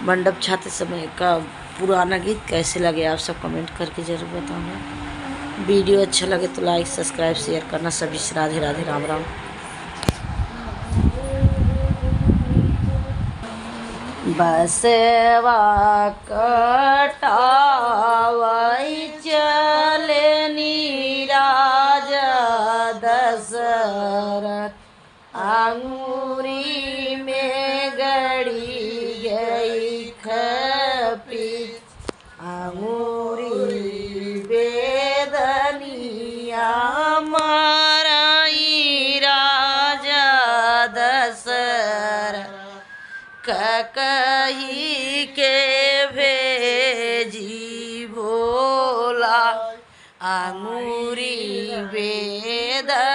मंडप छाते समय का पुराना गीत कैसे लगे आप सब कमेंट करके ज़रूर बताना। वीडियो अच्छा लगे तो लाइक सब्सक्राइब शेयर करना। सभी से राधे राधे राम राम। बसवा कटावई चले राजा दशरथ, अंगूरी में गड़ी गई खपी, अंगूरी बेदनिया माराई राजा दशरथ, कही के भेजी भोला, अंगूरी बेदनिया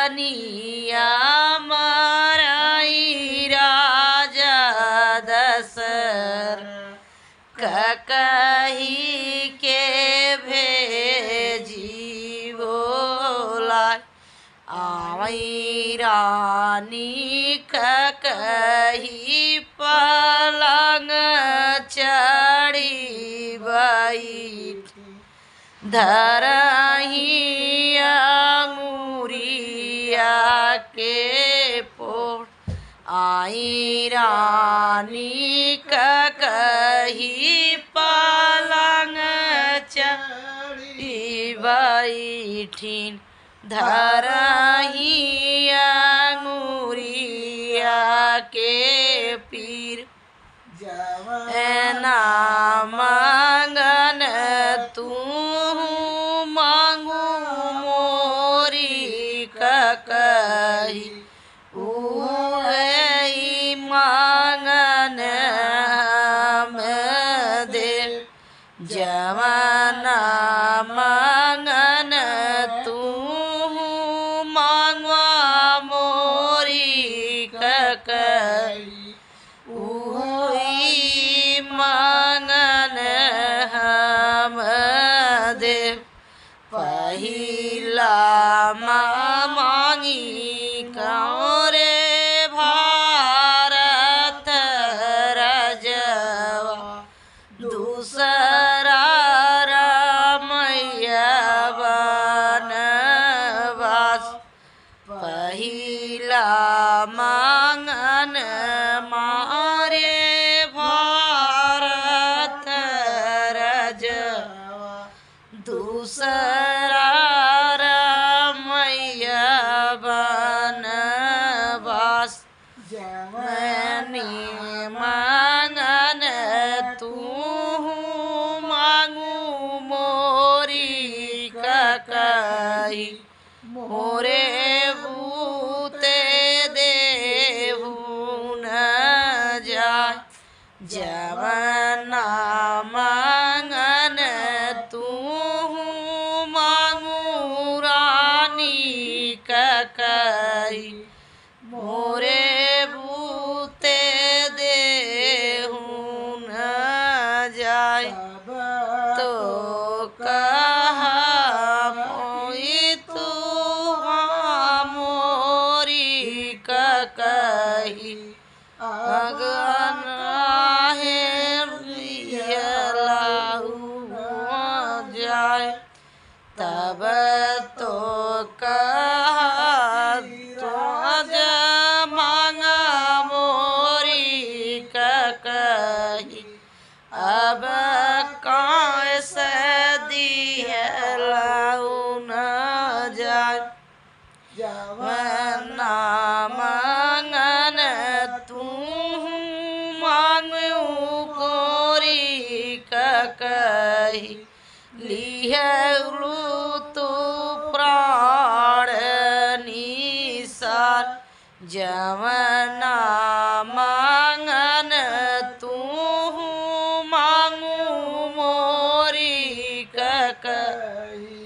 माराई राजा दशरथ, कही के भेजी भोला, आवई रानी कही पलंग चढ़ी बैठ, धरही अंगूरिया के पोर, आई रानी कही पलंग चढ़ी बैठिन, धरही अंगूरिया के पीर, ना मांगन तू मांगू मोरी कही, उही मांगन हम दे, जवाना मांगन तू मांगवा मोरी कही, उही मांगन हम दे, पहिला मांगी कौरे भारत रजवा, दूसरा रमैया बनवास, पहिला मांगन मारे भारत रजवा, दूसरा रमैया बनवास, मैंने मांगन तू मांगू मोरी कही, मोरे भूते देहू न जाय, जवना मांगन तू मांगू रानी कही, मोरे भूते देहू न जाय, तो कहा मोई तू मोरी कही, अगन आहे रियलाहू जाय, तब तो कहा तो मांगा मोरी कही, अब कैसे दिहलाऊ न जाय, जवना मांगन तू मांगू कोरी कही, लिहलू तू प्राण निसार, जवना मांगन तू मांगू मोरी कही,